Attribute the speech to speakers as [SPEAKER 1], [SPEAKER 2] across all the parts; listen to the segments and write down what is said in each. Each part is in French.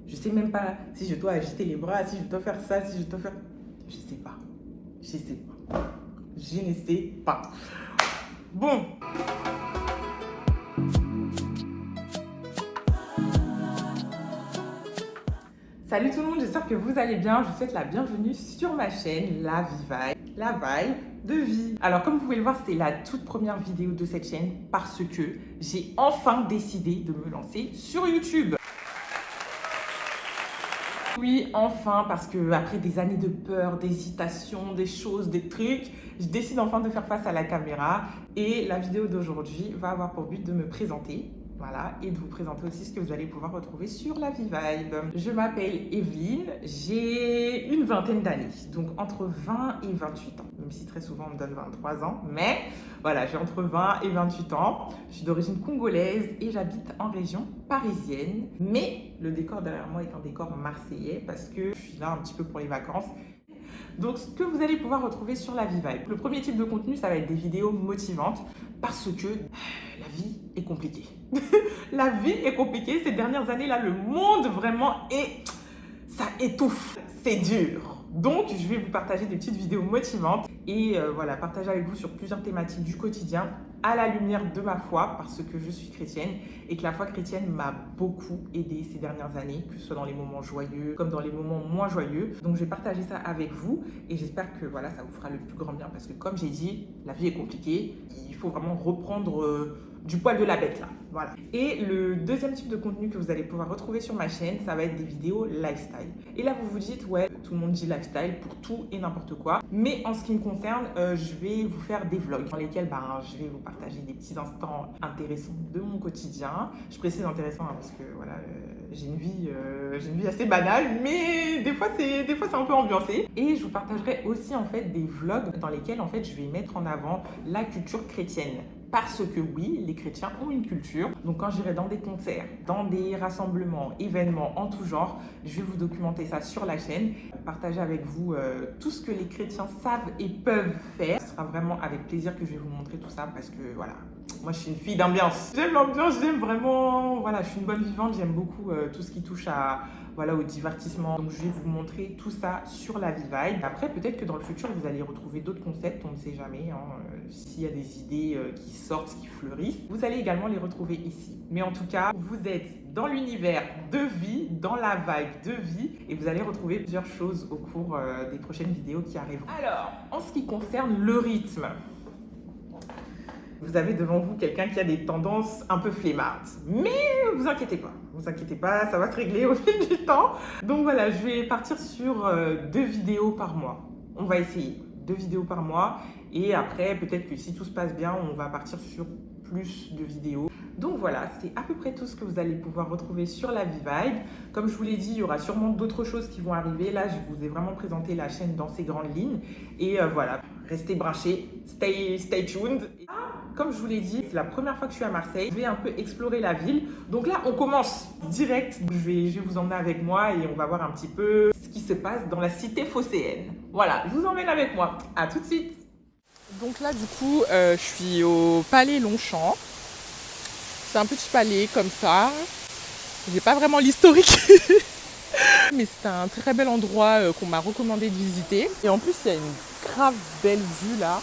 [SPEAKER 1] Je sais même pas si je dois agiter les bras, si je dois faire ça, si je dois faire... Je sais pas. Je sais pas. Je ne sais pas. Bon. Salut tout le monde, j'espère que vous allez bien. Je vous souhaite la bienvenue sur ma chaîne La Vie Vibe, la vibe de vie. Alors comme vous pouvez le voir, c'est la toute première vidéo de cette chaîne parce que j'ai enfin décidé de me lancer sur YouTube. Oui, enfin, parce que après des années de peur, d'hésitation, des choses, des trucs, je décide enfin de faire face à la caméra et la vidéo d'aujourd'hui va avoir pour but de me présenter. Voilà, et de vous présenter aussi ce que vous allez pouvoir retrouver sur La Vie Vibe. Je m'appelle Evelyne, j'ai une vingtaine d'années, donc entre 20 et 28 ans, même si très souvent on me donne 23 ans, mais voilà, j'ai entre 20 et 28 ans. Je suis d'origine congolaise et j'habite en région parisienne, mais le décor derrière moi est un décor marseillais parce que je suis là un petit peu pour les vacances. Donc, ce que vous allez pouvoir retrouver sur La Vie Vibe. Le premier type de contenu, ça va être des vidéos motivantes parce que la vie est compliquée. La vie est compliquée. Ces dernières années-là, le monde vraiment ça étouffe. C'est dur. Donc, je vais vous partager des petites vidéos motivantes et voilà, partager avec vous sur plusieurs thématiques du quotidien à la lumière de ma foi parce que je suis chrétienne et que la foi chrétienne m'a beaucoup aidée ces dernières années, que ce soit dans les moments joyeux comme dans les moments moins joyeux. Donc, je vais partager ça avec vous et j'espère que voilà, ça vous fera le plus grand bien parce que comme j'ai dit, la vie est compliquée. Il faut vraiment reprendre du poil de la bête là, voilà. Et le deuxième type de contenu que vous allez pouvoir retrouver sur ma chaîne, ça va être des vidéos lifestyle. Et là vous vous dites, ouais, tout le monde dit lifestyle pour tout et n'importe quoi. Mais en ce qui me concerne, je vais vous faire des vlogs dans lesquels je vais vous partager des petits instants intéressants de mon quotidien. Je précise intéressant parce que voilà, j'ai une vie assez banale, mais des fois c'est un peu ambiancé. Et je vous partagerai aussi en fait des vlogs dans lesquels en fait je vais mettre en avant la culture chrétienne. Parce que oui, les chrétiens ont une culture. Donc quand j'irai dans des concerts, dans des rassemblements, événements en tout genre, je vais vous documenter ça sur la chaîne, partager avec vous tout ce que les chrétiens savent et peuvent faire. Ce sera vraiment avec plaisir que je vais vous montrer tout ça parce que voilà, moi je suis une fille d'ambiance. J'aime l'ambiance, j'aime vraiment, voilà, je suis une bonne vivante, j'aime beaucoup tout ce qui touche au divertissement. Donc je vais vous montrer tout ça sur La Vie Vibe. Après peut-être que dans le futur vous allez retrouver d'autres concepts, on ne sait jamais, s'il y a des idées qui sortent, qui fleurissent, vous allez également les retrouver ici. Mais en tout cas, vous êtes dans l'univers de vie, dans la vibe de vie et vous allez retrouver plusieurs choses au cours des prochaines vidéos qui arriveront. Alors, en ce qui concerne le rythme, vous avez devant vous quelqu'un qui a des tendances un peu flemmardes. Mais vous inquiétez pas, ça va se régler au fil du temps. Donc voilà, je vais partir sur 2 vidéos par mois. On va essayer 2 vidéos par mois. Et après, peut-être que si tout se passe bien, on va partir sur plus de vidéos. Donc voilà, c'est à peu près tout ce que vous allez pouvoir retrouver sur La Vie Vibe. Comme je vous l'ai dit, il y aura sûrement d'autres choses qui vont arriver. Là, je vous ai vraiment présenté la chaîne dans ses grandes lignes. Et voilà, restez branchés, stay tuned. Comme je vous l'ai dit, c'est la première fois que je suis à Marseille. Je vais un peu explorer la ville. Donc là, on commence direct. Je vais vous emmener avec moi et on va voir un petit peu ce qui se passe dans la cité phocéenne. Voilà, je vous emmène avec moi. À tout de suite. Donc là, du coup, je suis au Palais Longchamp. C'est un petit palais comme ça. J'ai pas vraiment l'historique. Mais c'est un très bel endroit qu'on m'a recommandé de visiter. Et en plus, il y a une grave belle vue là.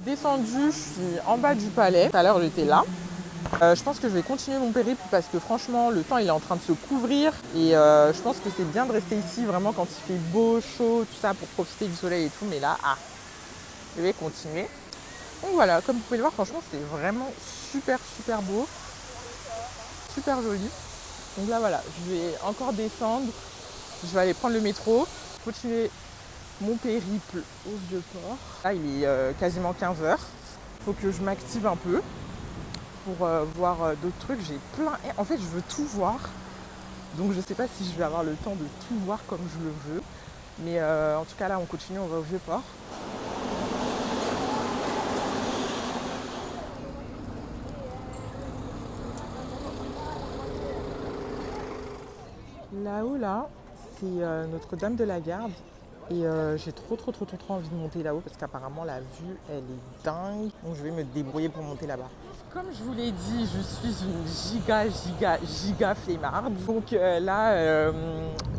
[SPEAKER 1] Descendu, je suis en bas du palais. Tout à l'heure, j'étais là. Je pense que je vais continuer mon périple parce que franchement, le temps il est en train de se couvrir. Et je pense que c'est bien de rester ici vraiment quand il fait beau, chaud, tout ça pour profiter du soleil et tout. Mais là, je vais continuer. Donc voilà, comme vous pouvez le voir, franchement, c'est vraiment super beau. Super joli. Donc là, voilà, je vais encore descendre. Je vais aller prendre le métro, continuer mon périple au Vieux-Port. Là, il est quasiment 15h. Il faut que je m'active un peu pour voir d'autres trucs. J'ai plein... En fait, je veux tout voir. Donc, je ne sais pas si je vais avoir le temps de tout voir comme je le veux. Mais en tout cas, là, on continue, on va au Vieux-Port. Là-haut, là, c'est Notre-Dame de la Garde. Et j'ai trop envie de monter là-haut parce qu'apparemment la vue elle est dingue. Donc je vais me débrouiller pour monter là-bas. Comme je vous l'ai dit, je suis une giga flemmarde. Donc là,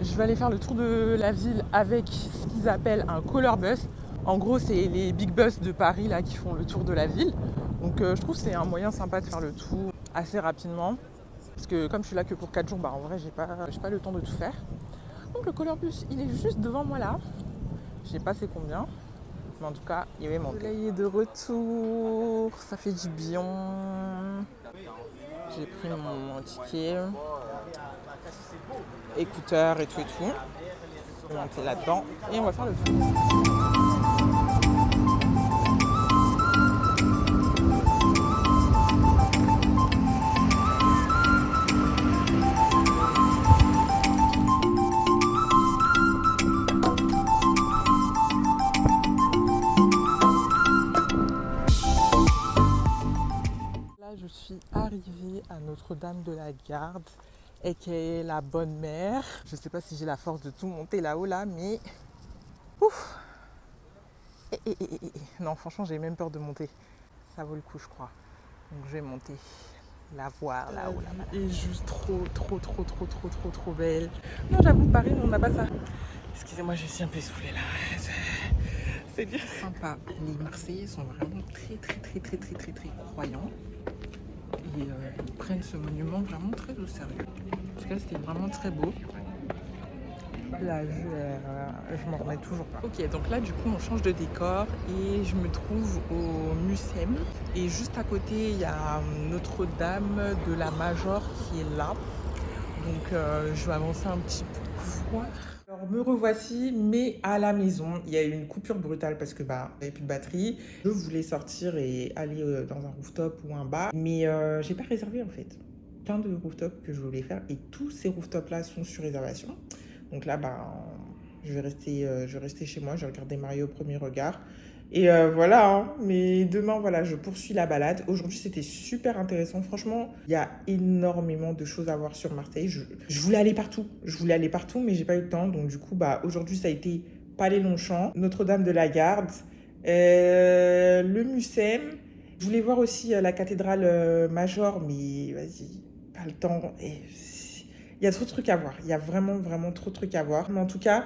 [SPEAKER 1] je vais aller faire le tour de la ville avec ce qu'ils appellent un color bus. En gros, c'est les big bus de Paris là qui font le tour de la ville. Donc je trouve que c'est un moyen sympa de faire le tour assez rapidement. Parce que comme je suis là que pour 4 jours, bah en vrai j'ai pas le temps de tout faire. Donc le color bus il est juste devant moi là. Je sais pas c'est combien. Mais en tout cas, il va monter. Le soleil est de retour, ça fait du bien. J'ai pris mon ticket, écouteurs et tout. On va monter là-dedans et on va faire le tour. Je suis arrivée à Notre-Dame de la Garde, aka la bonne mère. Je sais pas si j'ai la force de tout monter là-haut là, mais ouf. Non, franchement, j'ai même peur de monter. Ça vaut le coup, je crois. Donc je vais monter, la voir là-haut là. Et juste trop belle. Non, j'avoue, Paris, on n'a pas ça. Excusez-moi, je suis un peu essoufflée là. C'est bien sympa. Les Marseillais sont vraiment très croyants. Et ils prennent ce monument vraiment très au sérieux. En tout cas, c'était vraiment très beau. La vue, je m'en remets toujours pas. Ok, donc là, du coup, on change de décor et je me trouve au Mucem. Et juste à côté, il y a Notre-Dame de la Major qui est là. Donc, je vais avancer un petit peu pour voir. Alors, me revoici, mais à la maison. Il y a eu une coupure brutale parce que j'avais plus de batterie. Je voulais sortir et aller dans un rooftop ou un bar, mais j'ai pas réservé en fait. Plein de rooftops que je voulais faire et tous ces rooftops là sont sur réservation. Donc là, je vais rester chez moi. Je vais regarder Mario au premier regard. Et voilà, hein. Mais demain, voilà, je poursuis la balade. Aujourd'hui, c'était super intéressant. Franchement, il y a énormément de choses à voir sur Marseille. Je voulais aller partout. Mais j'ai pas eu le temps. Donc du coup, aujourd'hui, ça a été Palais Longchamp, Notre-Dame de la Garde, le Mucem. Je voulais voir aussi la cathédrale Major, mais vas-y, pas le temps. Il y a trop de trucs à voir. Il y a vraiment trop de trucs à voir. Mais en tout cas,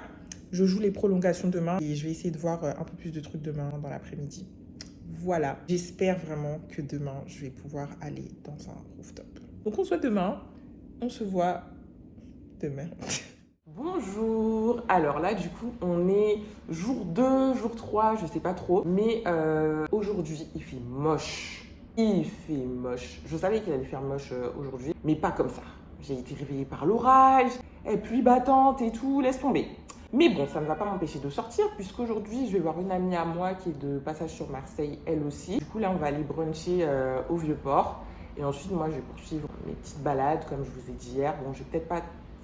[SPEAKER 1] je joue les prolongations demain et je vais essayer de voir un peu plus de trucs demain dans l'après-midi. Voilà. J'espère vraiment que demain, je vais pouvoir aller dans un rooftop. Donc, on se voit demain. On se voit demain. Bonjour. Alors là, du coup, on est jour 2, jour 3, je sais pas trop. Mais aujourd'hui, il fait moche. Je savais qu'il allait faire moche aujourd'hui, mais pas comme ça. J'ai été réveillée par l'orage, et pluie battante et tout, laisse tomber. Mais bon, ça ne va pas m'empêcher de sortir puisqu'aujourd'hui, je vais voir une amie à moi qui est de passage sur Marseille, elle aussi. Du coup, là, on va aller bruncher au Vieux-Port. Et ensuite, moi, je vais poursuivre mes petites balades, comme je vous ai dit hier. Bon, je vais peut-être pas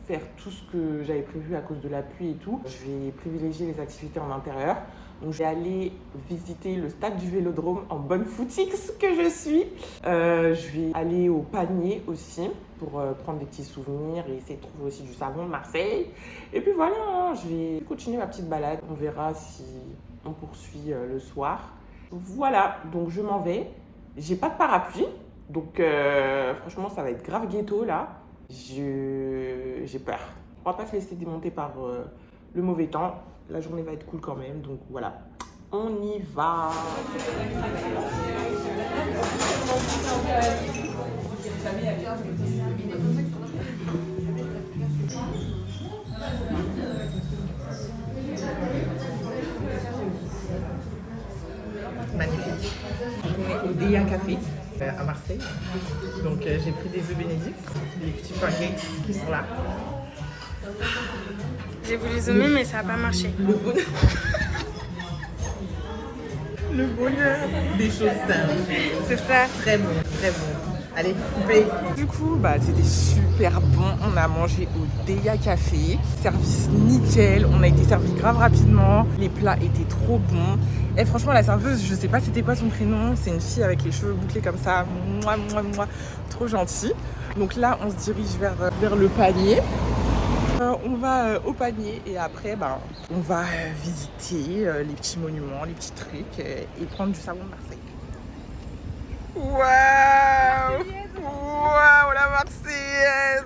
[SPEAKER 1] faire tout ce que j'avais prévu à cause de la pluie et tout. Je vais privilégier les activités en intérieur. Donc, je vais aller visiter le stade du Vélodrome en bonne footix que je suis. Je vais aller au panier aussi pour prendre des petits souvenirs et essayer de trouver aussi du savon de Marseille. Et puis voilà, hein, je vais continuer ma petite balade. On verra si on poursuit le soir. Voilà, donc je m'en vais. J'ai pas de parapluie, donc franchement, ça va être grave ghetto là. J'ai peur. On va pas se laisser démonter par le mauvais temps. La journée va être cool quand même, donc voilà. On y va. Magnifique. On est au Deya Café à Marseille. Donc j'ai pris des œufs bénédicts, les petits pancakes qui sont là.
[SPEAKER 2] J'ai voulu zoomer, mais ça n'a pas marché.
[SPEAKER 1] Le bonheur des choses simples.
[SPEAKER 2] C'est ça.
[SPEAKER 1] Très bon, très bon. Allez, coupez. Du coup, c'était super bon. On a mangé au Deya Café. Service nickel. On a été servi grave rapidement. Les plats étaient trop bons. Et franchement, la serveuse, je sais pas c'était quoi son prénom. C'est une fille avec les cheveux bouclés comme ça. Trop gentille. Donc là, on se dirige vers le panier. on va au panier et après, on va visiter les petits monuments, les petits trucs et prendre du savon de Marseille. Waouh! Waouh, la Marseillaise!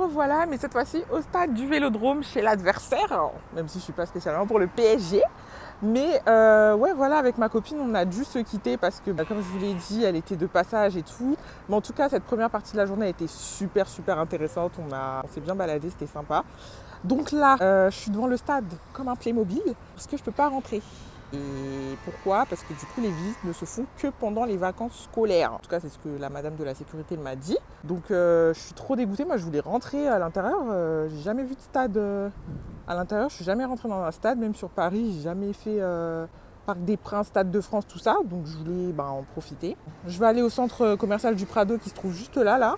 [SPEAKER 1] Voilà, mais cette fois-ci au stade du Vélodrome chez l'adversaire, alors, même si je ne suis pas spécialement pour le PSG. Mais ouais, voilà, avec ma copine, on a dû se quitter parce que, comme je vous l'ai dit, elle était de passage et tout. Mais en tout cas, cette première partie de la journée a été super intéressante. On s'est bien baladé, c'était sympa. Donc là, je suis devant le stade comme un Playmobil parce que je ne peux pas rentrer. Et pourquoi? Parce que du coup, les visites ne se font que pendant les vacances scolaires. En tout cas, c'est ce que la madame de la sécurité m'a dit. Donc, je suis trop dégoûtée. Moi, je voulais rentrer à l'intérieur. J'ai jamais vu de stade à l'intérieur. Je suis jamais rentrée dans un stade, même sur Paris. J'ai jamais fait Parc des Princes, Stade de France, tout ça. Donc, je voulais en profiter. Je vais aller au centre commercial du Prado qui se trouve juste là.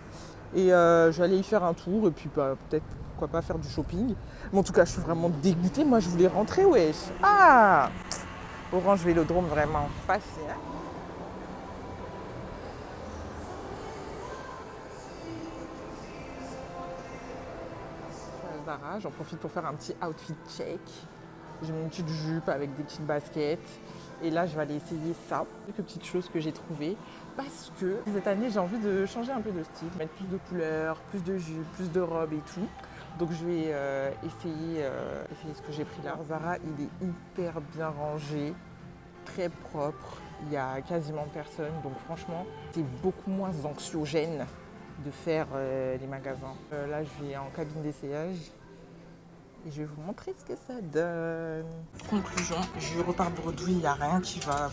[SPEAKER 1] Et je vais aller y faire un tour. Et puis, peut-être, pourquoi pas, faire du shopping. Mais en tout cas, je suis vraiment dégoûtée. Moi, je voulais rentrer, wesh. Ah! Orange Vélodrome, vraiment passé. Hein. Zara, j'en profite pour faire un petit outfit check. J'ai mis une petite jupe avec des petites baskets. Et là, je vais aller essayer ça. Quelques petites choses que j'ai trouvées. Parce que cette année, j'ai envie de changer un peu de style. Mettre plus de couleurs, plus de jupes, plus de robes et tout. Donc je vais essayer ce que j'ai pris là. Zara, il est hyper bien rangé. Très propre, il n'y a quasiment personne, donc franchement c'est beaucoup moins anxiogène de faire les magasins. Là je vais en cabine d'essayage et je vais vous montrer ce que ça donne. Conclusion, je repars bredouille, il n'y a rien qui va.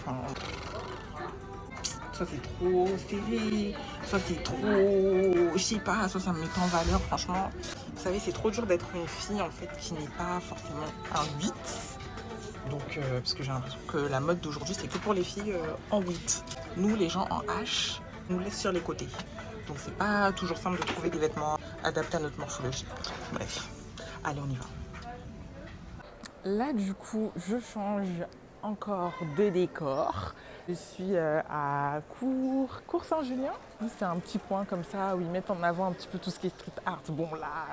[SPEAKER 1] Soit c'est trop serré, soit c'est trop, je sais pas, soit ça me met en valeur. Franchement, vous savez, c'est trop dur d'être une fille en fait qui n'est pas forcément un 8. Donc, parce que j'ai l'impression que la mode d'aujourd'hui, c'est que pour les filles en 8. Nous, les gens en H, nous laissent sur les côtés. Donc, c'est pas toujours simple de trouver des vêtements adaptés à notre morphologie. Bref, allez, on y va. Là, du coup, je change encore de décor. Je suis à Cours Saint-Julien. C'est un petit coin comme ça où ils mettent en avant un petit peu tout ce qui est street art. Bon, là,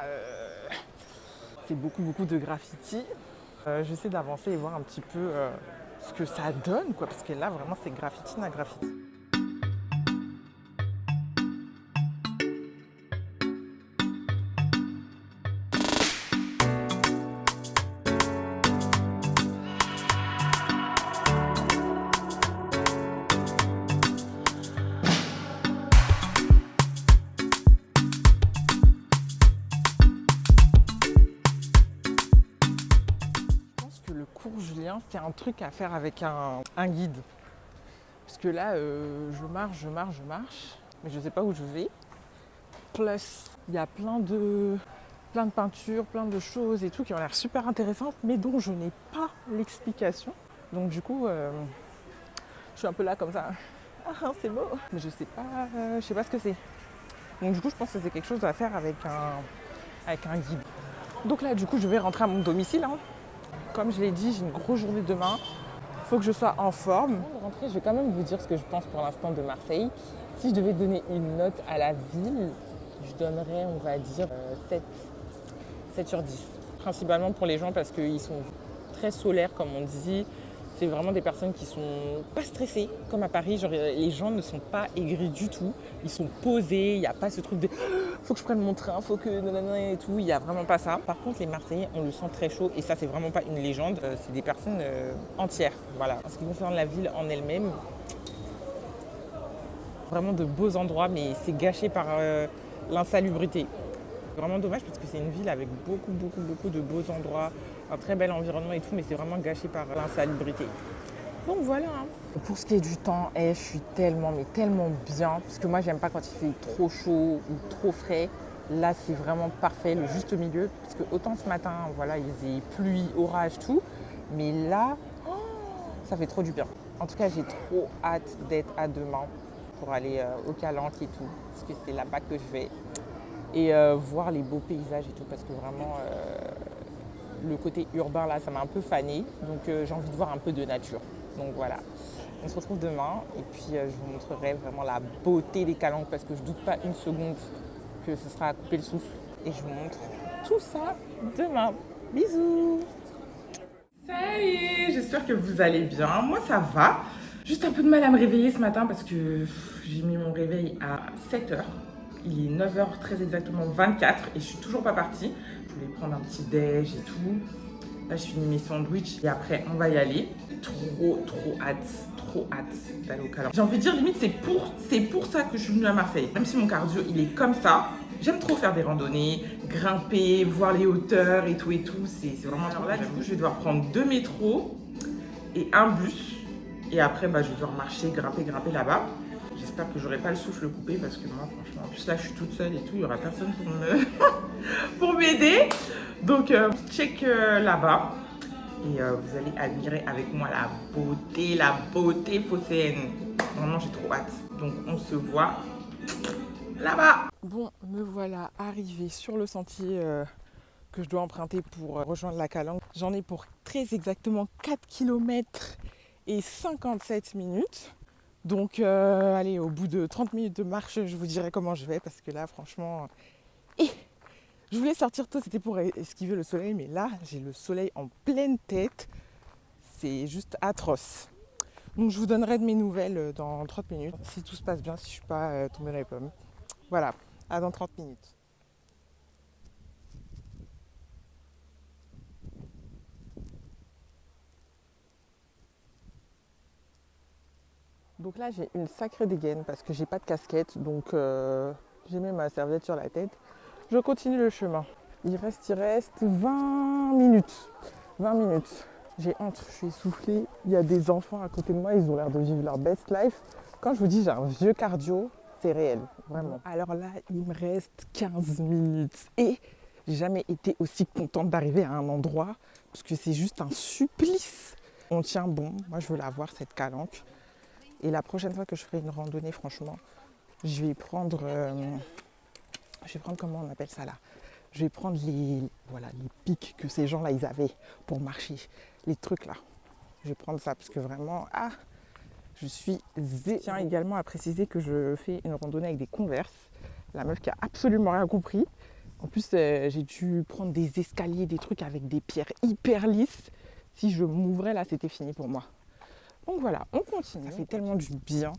[SPEAKER 1] c'est beaucoup de graffiti. J'essaie d'avancer et voir un petit peu ce que ça donne, quoi, parce que là, vraiment, c'est graffiti na graffiti. Cours Julien, c'est un truc à faire avec un guide. Parce que là, je marche, mais je ne sais pas où je vais. Plus, il y a plein de peintures, plein de choses et tout qui ont l'air super intéressantes, mais dont je n'ai pas l'explication. Donc du coup, je suis un peu là comme ça. Ah, c'est beau, mais je sais pas ce que c'est. Donc du coup, je pense que c'est quelque chose à faire avec un guide. Donc là, du coup, je vais rentrer à mon domicile. Hein. Comme je l'ai dit, j'ai une grosse journée demain. Il faut que je sois en forme. Avant de rentrer, je vais quand même vous dire ce que je pense pour l'instant de Marseille. Si je devais donner une note à la ville, je donnerais, on va dire, 7 sur 10. Principalement pour les gens parce qu'ils sont très solaires, comme on dit. C'est vraiment des personnes qui sont pas stressées, comme à Paris. Genre, les gens ne sont pas aigris du tout. Ils sont posés. Il n'y a pas ce truc de « faut que je prenne mon train, faut que nanana et tout ». Il n'y a vraiment pas ça. Par contre, les Marseillais, on le sent très chaud. Et ça, c'est vraiment pas une légende. C'est des personnes entières. Voilà. En ce qui concerne la ville en elle-même, vraiment de beaux endroits, mais c'est gâché par l'insalubrité. Vraiment dommage parce que c'est une ville avec beaucoup de beaux endroits, un très bel environnement et tout, mais c'est vraiment gâché par l'insalubrité. Donc voilà. Pour ce qui est du temps, je suis tellement, mais tellement bien. Parce que moi, j'aime pas quand il fait trop chaud ou trop frais. Là, c'est vraiment parfait, le juste milieu. Parce que autant ce matin, voilà, il faisait pluie, orage, tout. Mais là, ça fait trop du bien. En tout cas, j'ai trop hâte d'être à demain pour aller au Calanque et tout. Parce que c'est là-bas que je vais. Et voir les beaux paysages et tout. Parce que vraiment, le côté urbain, là, ça m'a un peu fanée. Donc, j'ai envie de voir un peu de nature. Donc voilà. On se retrouve demain. Et puis, je vous montrerai vraiment la beauté des Calanques. Parce que je ne doute pas une seconde que ce sera à couper le souffle. Et je vous montre tout ça demain. Bisous! Salut, j'espère que vous allez bien. Moi, ça va. Juste un peu de mal à me réveiller ce matin parce que j'ai mis mon réveil à 7h. Il est 9h très exactement 24 et je suis toujours pas partie. Je voulais prendre un petit déj et tout. Là, je finis mes sandwichs et après, on va y aller. Trop hâte d'aller au Calanque. J'ai envie de dire, limite, c'est pour ça que je suis venue à Marseille. Même si mon cardio, il est comme ça. J'aime trop faire des randonnées, grimper, voir les hauteurs et tout. C'est vraiment... Alors là, du coup, je vais devoir prendre 2 métros et un bus. Et après, je vais devoir marcher, grimper là-bas. J'espère que j'aurai pas le souffle coupé parce que moi, franchement, en plus là, je suis toute seule et tout. Il n'y aura personne pour m'aider. Donc, check là-bas. Et vous allez admirer avec moi la beauté phocéenne. Vraiment, j'ai trop hâte. Donc, on se voit là-bas. Bon, me voilà arrivée sur le sentier que je dois emprunter pour rejoindre la Calanque. J'en ai pour très exactement 4 km et 57 minutes. Donc, allez, au bout de 30 minutes de marche, je vous dirai comment je vais parce que là, franchement... je voulais sortir tôt, c'était pour esquiver le soleil, mais là, j'ai le soleil en pleine tête. C'est juste atroce. Donc, je vous donnerai de mes nouvelles dans 30 minutes. Si tout se passe bien, si je ne suis pas tombée dans les pommes. Voilà, à dans 30 minutes. Donc là, j'ai une sacrée dégaine parce que j'ai pas de casquette. Donc, j'ai mis ma serviette sur la tête. Je continue le chemin. Il reste 20 minutes. 20 minutes. J'ai honte, je suis essoufflée. Il y a des enfants à côté de moi, ils ont l'air de vivre leur best life. Quand je vous dis j'ai un vieux cardio, c'est réel, vraiment. Alors là, il me reste 15 minutes. Et j'ai jamais été aussi contente d'arriver à un endroit parce que c'est juste un supplice. On tient bon. Moi, je veux la voir, cette Calanque. Et la prochaine fois que je ferai une randonnée, franchement, je vais prendre comment on appelle ça là? Je vais prendre les pics que ces gens-là, ils avaient pour marcher. Les trucs là. Je vais prendre ça parce que vraiment, je suis zé. Je tiens également à préciser que je fais une randonnée avec des Converse. La meuf qui a absolument rien compris. En plus, j'ai dû prendre des escaliers, des trucs avec des pierres hyper lisses. Si je m'ouvrais là, c'était fini pour moi. Donc voilà, on continue. Ça fait tellement du bien.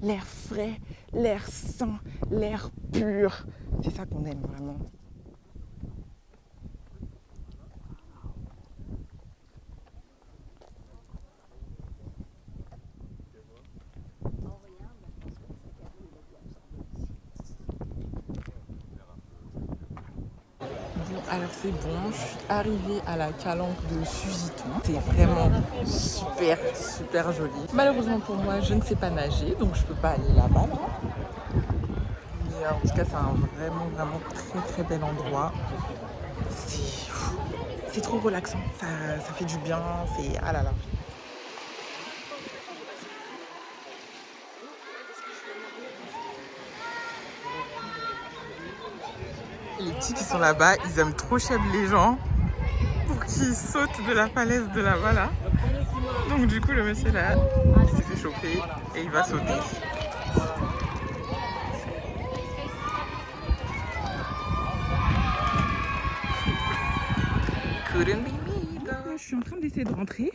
[SPEAKER 1] L'air frais, l'air sain, l'air pur. C'est ça qu'on aime vraiment. Alors c'est bon, je suis arrivée à la Calanque de Sugiton. C'est vraiment super joli. Malheureusement pour moi, je ne sais pas nager, donc je peux pas aller là-bas. Mais en tout cas, c'est un vraiment très bel endroit. C'est trop relaxant, ça fait du bien, c'est... Ah là là. Les petits qui sont là-bas, ils aiment trop chèvre les gens pour qu'ils sautent de la falaise de là-bas là. Donc du coup le monsieur là, il s'est fait chauffer et il va sauter. Je suis en train d'essayer de rentrer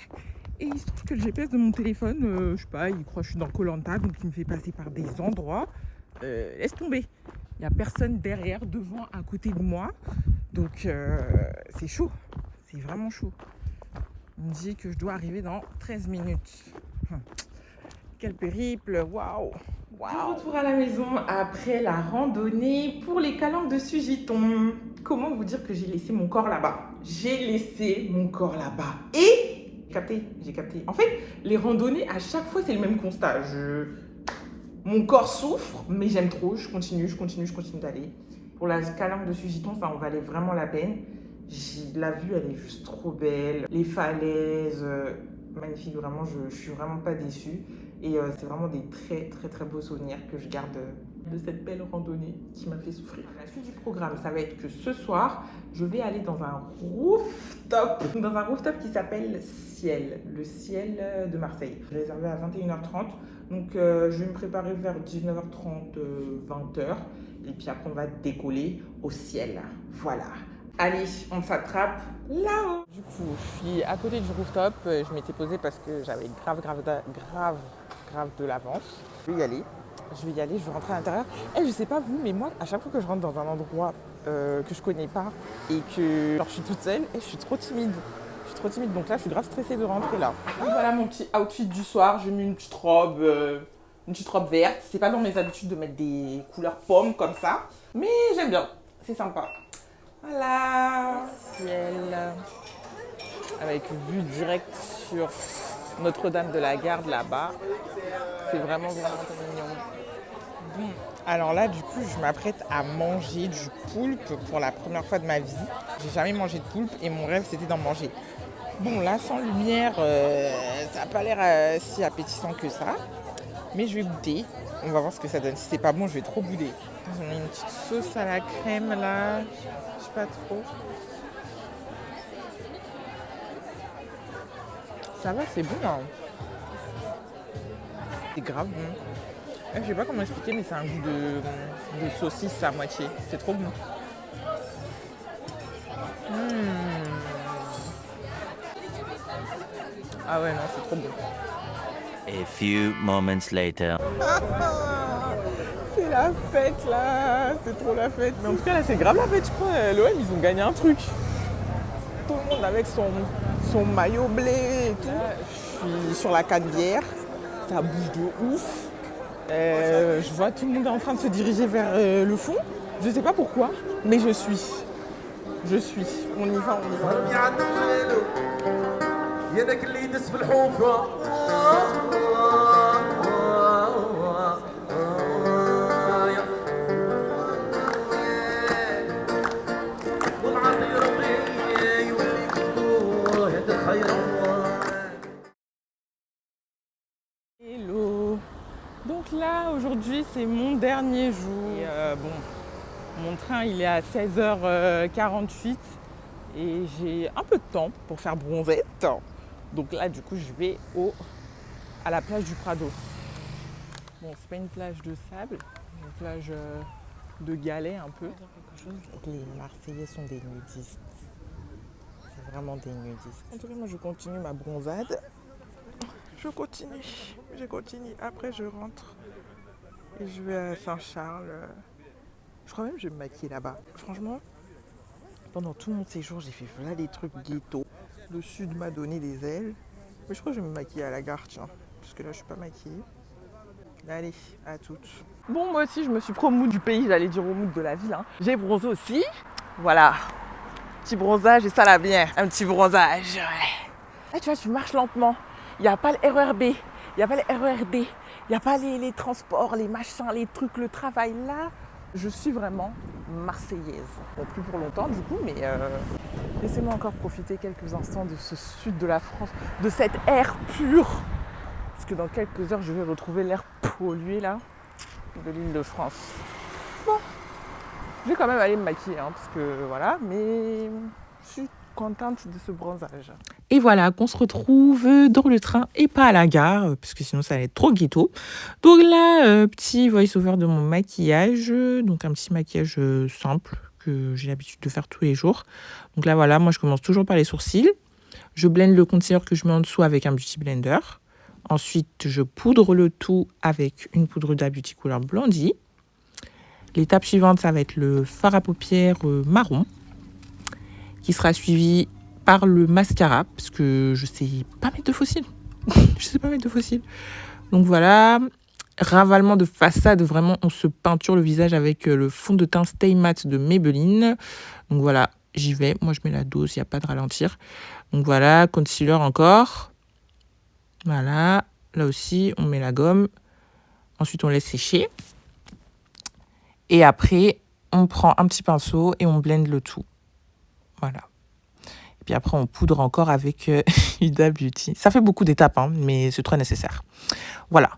[SPEAKER 1] et il se trouve que le GPS de mon téléphone, je sais pas, il croit que je suis dans Koh Lanta, donc il me fait passer par des endroits. Laisse tomber. Il n'y a personne derrière, devant, à côté de moi. Donc c'est chaud. C'est vraiment chaud. On me dit que je dois arriver dans 13 minutes. Quel périple. Waouh. De retour à la maison après la randonnée pour les Calanques de Sugiton. Comment vous dire que j'ai laissé mon corps là-bas? J'ai laissé mon corps là-bas. Et capté, j'ai capté. En fait, les randonnées, à chaque fois, c'est le même constat. Mon corps souffre, mais j'aime trop. Je continue d'aller. Pour la calanque de Sugiton, ça en valait vraiment la peine. La vue, elle est juste trop belle. Les falaises, magnifique, vraiment, je suis vraiment pas déçue. Et c'est vraiment des très beaux souvenirs que je garde de cette belle randonnée qui m'a fait souffrir. La suite du programme, ça va être que ce soir, je vais aller dans un rooftop qui s'appelle Ciel, le Ciel de Marseille. Je l'ai réservé à 21h30, donc je vais me préparer vers 19h30, 20h. Et puis après, on va décoller au ciel. Voilà. Allez, on s'attrape là-haut. Du coup, je suis à côté du rooftop. Je m'étais posée parce que j'avais grave de l'avance. Je vais y aller, je vais rentrer à l'intérieur. Et je sais pas vous, mais moi, à chaque fois que je rentre dans un endroit que je connais pas et que je suis toute seule, je suis trop timide. Donc là, je suis grave stressée de rentrer là. Et voilà mon petit outfit du soir. J'ai mis une petite robe verte. C'est pas dans mes habitudes de mettre des couleurs pommes comme ça, mais j'aime bien. C'est sympa. Voilà, ciel avec vue directe sur Notre-Dame de la Garde là-bas. C'est vraiment mignon. Bon, alors là, du coup, je m'apprête à manger du poulpe pour la première fois de ma vie. J'ai jamais mangé de poulpe et mon rêve, c'était d'en manger. Bon, là, sans lumière, ça n'a pas l'air si appétissant que ça. Mais je vais goûter. On va voir ce que ça donne. Si c'est pas bon, je vais trop bouder. J'en ai une petite sauce à la crème là. Je sais pas trop. Ça va, c'est bon. Hein. C'est grave bon. Je sais pas comment expliquer, mais c'est un goût de saucisse à moitié. C'est trop bon. Ah ouais, non, c'est trop bon.
[SPEAKER 3] A few moments later.
[SPEAKER 1] C'est la fête là, c'est trop la fête. Mais en tout cas là c'est grave la fête, je crois. L'OM ils ont gagné un truc. Tout le monde avec son maillot blé et tout. Je suis sur la canebière, ça bouge de ouf. Je vois tout le monde est en train de se diriger vers le fond. Je sais pas pourquoi, mais je suis. On y va. Hello. Donc là aujourd'hui c'est mon dernier jour. Et mon train il est à 16h48 et j'ai un peu de temps pour faire bronzette. Donc là du coup je vais à la plage du Prado. Bon, c'est pas une plage de sable, une plage de galets un peu. Les Marseillais sont des nudistes. C'est vraiment des nudistes. En tout cas, moi je continue ma bronzade. Je continue. Après je rentre et je vais à Saint-Charles. Je crois même que je vais me maquiller là-bas. Franchement, pendant tout mon séjour, j'ai fait là des trucs ghetto. Le sud m'a donné des ailes. Mais je crois que je vais me maquiller à la gare, tiens. Parce que là, je suis pas maquillée. Allez, à toutes. Bon, moi aussi, je me suis promoue du pays, j'allais dire au mood de la ville. Hein. J'ai bronzé aussi. Voilà. Petit bronzage et ça l'a bien. Un petit bronzage. Ouais. Là, tu vois, tu marches lentement. Il n'y a pas le RERB. Il n'y a pas le RERD. Il n'y a pas les transports, les machins, les trucs, le travail. Là, je suis vraiment marseillaise. Bon, plus pour longtemps du coup, mais laissez-moi encore profiter quelques instants de ce sud de la France, de cet air pur. Parce que dans quelques heures, je vais retrouver l'air pollué là, de l'Île-de-France. Bon, je vais quand même aller me maquiller, hein, parce que voilà, mais je suis contente de ce bronzage. Et voilà, qu'on se retrouve dans le train et pas à la gare, parce que sinon ça allait être trop ghetto. Donc là, petit voice-over de mon maquillage, donc un petit maquillage simple que j'ai l'habitude de faire tous les jours. Donc là voilà, moi je commence toujours par les sourcils. Je blende le concealer que je mets en dessous avec un beauty blender. Ensuite, je poudre le tout avec une poudre d'A Beauty couleur Blondie. L'étape suivante, ça va être le fard à paupières marron, qui sera suivi par le mascara, parce que je sais pas mettre de faux cils. Donc voilà, ravalement de façade, vraiment, on se peinture le visage avec le fond de teint Stay Matte de Maybelline. Donc voilà, j'y vais. Moi, je mets la dose, il n'y a pas de ralentir. Donc voilà, concealer encore. Voilà, là aussi, on met la gomme. Ensuite, on laisse sécher. Et après, on prend un petit pinceau et on blende le tout. Voilà. Et puis après, on poudre encore avec Huda Beauty. Ça fait beaucoup d'étapes, hein, mais c'est très nécessaire. Voilà.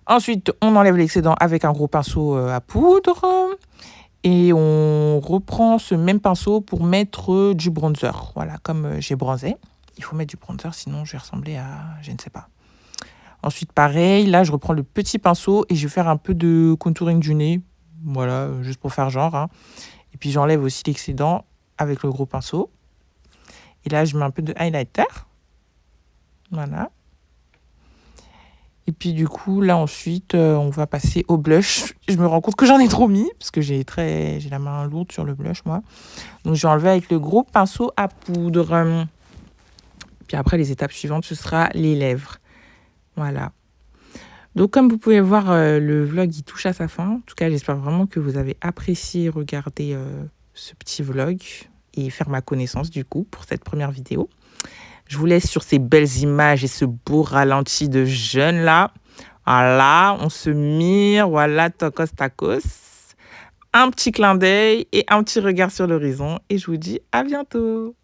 [SPEAKER 1] Ensuite, on enlève l'excédent avec un gros pinceau à poudre. Et on reprend ce même pinceau pour mettre du bronzer. Voilà, comme j'ai bronzé. Il faut mettre du bronzer, sinon je vais ressembler à... je ne sais pas. Ensuite, pareil, là, je reprends le petit pinceau et je vais faire un peu de contouring du nez. Voilà, juste pour faire genre. Hein. Et puis, j'enlève aussi l'excédent avec le gros pinceau. Et là, je mets un peu de highlighter. Voilà. Et puis, du coup, là, ensuite, on va passer au blush. Je me rends compte que j'en ai trop mis, parce que j'ai la main lourde sur le blush, moi. Donc, je vais enlever avec le gros pinceau à poudre. Puis après, les étapes suivantes, ce sera les lèvres. Voilà. Donc, comme vous pouvez voir, le vlog, il touche à sa fin. En tout cas, j'espère vraiment que vous avez apprécié regarder ce petit vlog et faire ma connaissance, du coup, pour cette première vidéo. Je vous laisse sur ces belles images et ce beau ralenti de jeunes là. Voilà, on se mire, voilà, tacos, tacos. Un petit clin d'œil et un petit regard sur l'horizon. Et je vous dis à bientôt.